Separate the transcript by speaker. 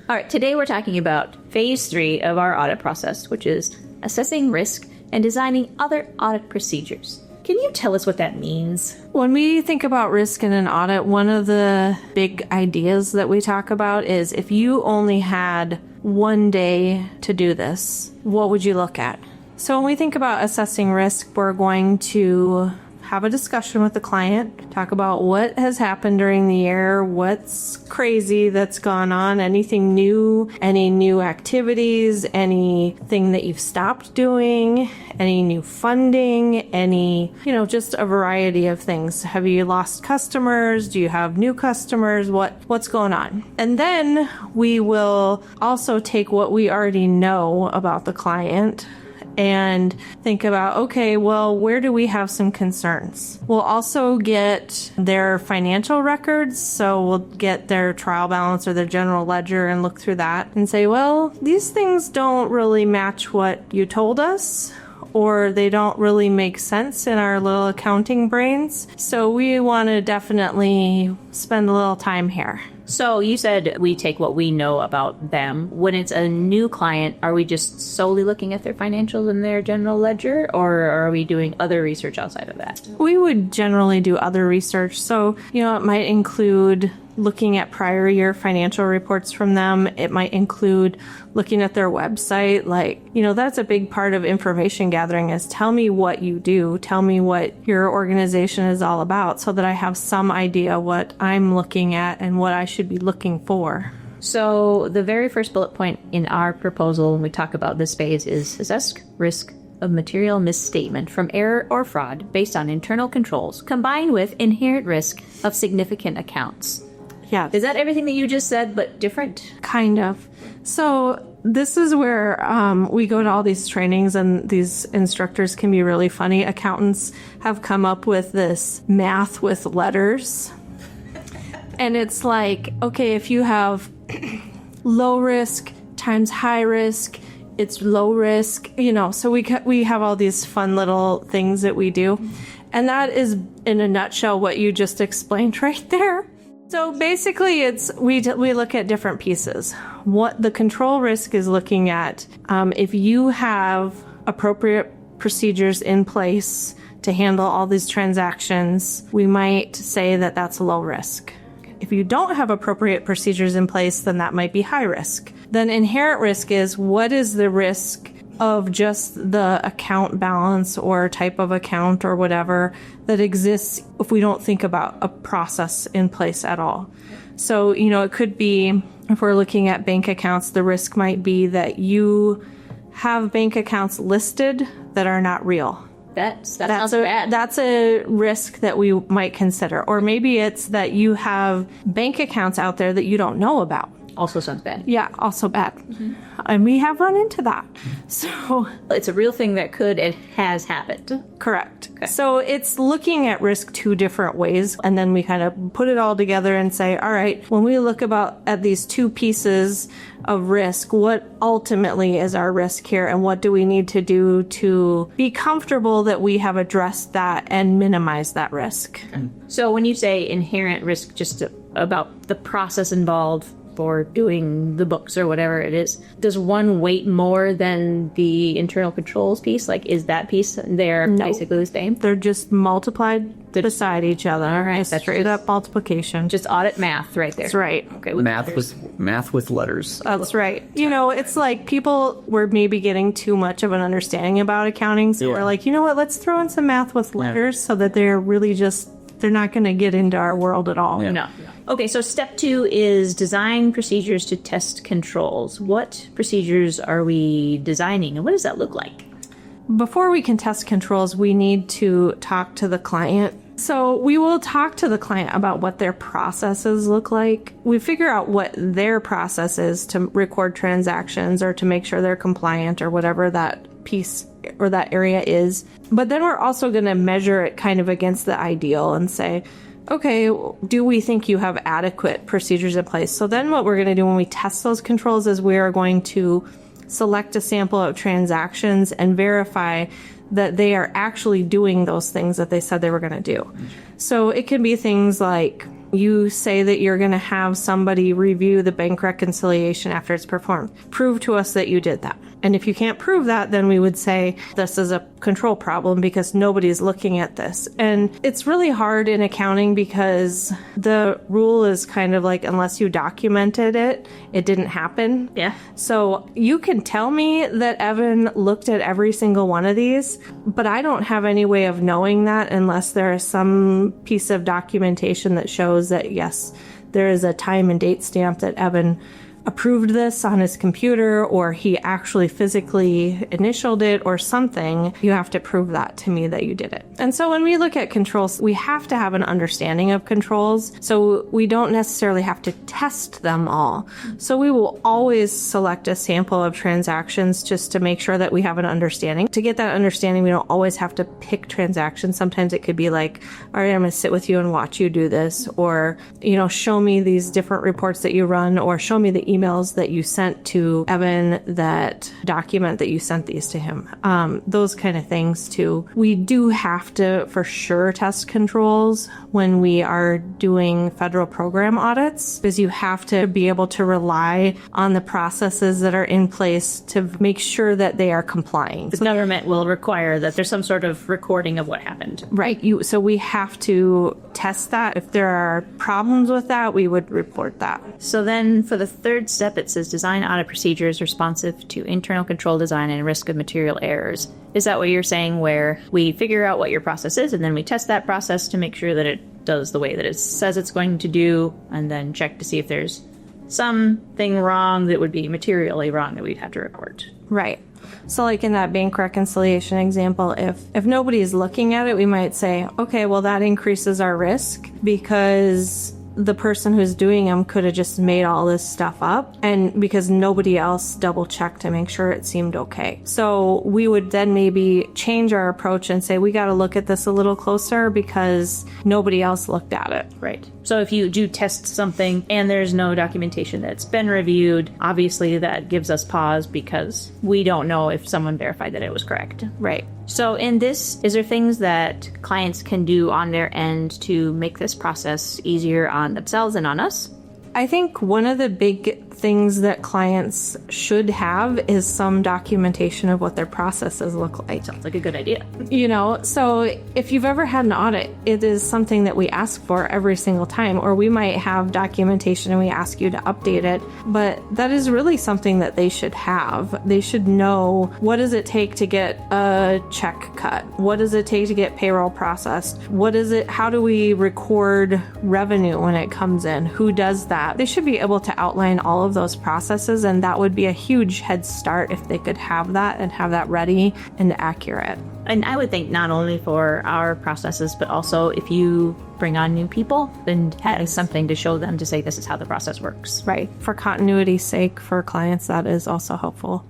Speaker 1: All right, today we're talking about phase 3 of our audit process, which is assessing risk and designing other audit procedures. Can you tell us what that means?
Speaker 2: When we think about risk in an audit, one of the big ideas that we talk about is if you only had one day to do this, what would you look at? So when we think about assessing risk, we're going to have a discussion with the client, talk about what has happened during the year, what's crazy that's gone on, anything new, any new activities, anything that you've stopped doing, any new funding, any, just a variety of things. Have you lost customers? Do you have new customers? What's going on? And then we will also take what we already know about the client and think about, okay, well, where do we have some concerns? We'll also get their financial records. So we'll get their trial balance or their general ledger and look through that and say, well, these things don't really match what you told us, or they don't really make sense in our little accounting brains. So we want to definitely spend a little time here.
Speaker 1: So you said we take what we know about them. When it's a new client, are we just solely looking at their financials and their general ledger, or are we doing other research outside of that?
Speaker 2: We would generally do other research. So, it might include looking at prior year financial reports from them. It might include looking at their website. That's a big part of information gathering is tell me what you do. Tell me what your organization is all about so that I have some idea what I'm looking at and what I should be looking for.
Speaker 1: So the very first bullet point in our proposal when we talk about this phase is assess risk of material misstatement from error or fraud based on internal controls, combined with inherent risk of significant accounts.
Speaker 2: Yeah.
Speaker 1: Is that everything that you just said, but different?
Speaker 2: Kind of. So this is where we go to all these trainings, and these instructors can be really funny. Accountants have come up with this math with letters. And it's like, okay, if you have low risk times high risk, it's low risk, so we have all these fun little things that we do. And that is, in a nutshell, what you just explained right there. So basically, we look at different pieces. What the control risk is looking at, if you have appropriate procedures in place to handle all these transactions, we might say that that's low risk. If you don't have appropriate procedures in place, then that might be high risk. Then inherent risk is what is the risk of just the account balance or type of account or whatever that exists if we don't think about a process in place at all. So, it could be, if we're looking at bank accounts, the risk might be that you have bank accounts listed that are not real.
Speaker 1: That sounds bad.
Speaker 2: That's a risk that we might consider. Or maybe it's that you have bank accounts out there that you don't know about.
Speaker 1: Also sounds bad.
Speaker 2: Yeah, also bad. Mm-hmm. And we have run into that. So
Speaker 1: it's a real thing that could and has happened.
Speaker 2: Correct.
Speaker 1: Okay.
Speaker 2: So it's looking at risk two different ways, and then we kind of put it all together and say, all right, when we look at these two pieces of risk, what ultimately is our risk here, and what do we need to do to be comfortable that we have addressed that and minimize that risk?
Speaker 1: Okay. So when you say inherent risk, just about the process involved for doing the books or whatever it is, does one weight more than the internal controls piece? Is that piece, they're basically the same?
Speaker 2: They're just multiplied beside each other.
Speaker 1: All right.
Speaker 2: That's straight up multiplication.
Speaker 1: Just audit math right there.
Speaker 2: That's right.
Speaker 1: Okay.
Speaker 3: Math with letters.
Speaker 2: That's right. It's like people were maybe getting too much of an understanding about accounting. So we're like, let's throw in some math with letters so that they're really they're not going to get into our world at all.
Speaker 3: Yeah.
Speaker 1: No. Okay, so step 2 is design procedures to test controls. What procedures are we designing, and what does that look like?
Speaker 2: Before we can test controls, we need to talk to the client. So we will talk to the client about what their processes look like. We figure out what their process is to record transactions or to make sure they're compliant or whatever that piece or that area is. But then we're also going to measure it kind of against the ideal and say, okay, do we think you have adequate procedures in place? So then what we're going to do when we test those controls is we are going to select a sample of transactions and verify that they are actually doing those things that they said they were going to do. So it can be things like You say that you're going to have somebody review the bank reconciliation after it's performed. Prove to us that you did that. And if you can't prove that, then we would say this is a control problem because nobody's looking at this. And it's really hard in accounting because the rule is kind of like, unless you documented it, it didn't happen.
Speaker 1: Yeah.
Speaker 2: So you can tell me that Evan looked at every single one of these, but I don't have any way of knowing that unless there is some piece of documentation that shows that, yes, there is a time and date stamp that Evan approved this on his computer, or he actually physically initialed it or something. You have to prove that to me that you did it. And so when we look at controls, we have to have an understanding of controls. So we don't necessarily have to test them all. So we will always select a sample of transactions just to make sure that we have an understanding. To get that understanding, we don't always have to pick transactions. Sometimes it could be like, all right, I'm going to sit with you and watch you do this, or, show me these different reports that you run, or show me the emails that you sent to Evan that document that you sent these to him. Those kind of things too. We do have to for sure test controls when we are doing federal program audits, because you have to be able to rely on the processes that are in place to make sure that they are complying.
Speaker 1: The government will require that there's some sort of recording of what happened.
Speaker 2: Right. So we have to test that. If there are problems with that, we would report that.
Speaker 1: So then for the third step, it says design audit procedures responsive to internal control design and risk of material errors. Is that what you're saying, where we figure out what your process is and then we test that process to make sure that it does the way that it says it's going to do, and then check to see if there's something wrong that would be materially wrong that we'd have to report?
Speaker 2: Right. So like in that bank reconciliation example, if nobody is looking at it, we might say, okay, well, that increases our risk because the person who's doing them could have just made all this stuff up, and because nobody else double checked to make sure it seemed okay. So we would then maybe change our approach and say, we got to look at this a little closer because nobody else looked at it.
Speaker 1: Right. So if you do test something and there's no documentation that's been reviewed, obviously that gives us pause because we don't know if someone verified that it was correct.
Speaker 2: Right.
Speaker 1: So in this, is there things that clients can do on their end to make this process easier on themselves and on us?
Speaker 2: I think one of the big things that clients should have is some documentation of what their processes look like.
Speaker 1: Sounds like a good idea.
Speaker 2: So if you've ever had an audit, it is something that we ask for every single time, or we might have documentation and we ask you to update it, but that is really something that they should have. They should know, what does it take to get a check cut? What does it take to get payroll processed? How do we record revenue when it comes in? Who does that? They should be able to outline all of those processes, and that would be a huge head start if they could have that and have that ready and accurate.
Speaker 1: And I would think not only for our processes, but also if you bring on new people, then having something to show them to say this is how the process works.
Speaker 2: Right. For continuity's sake, for clients, that is also helpful.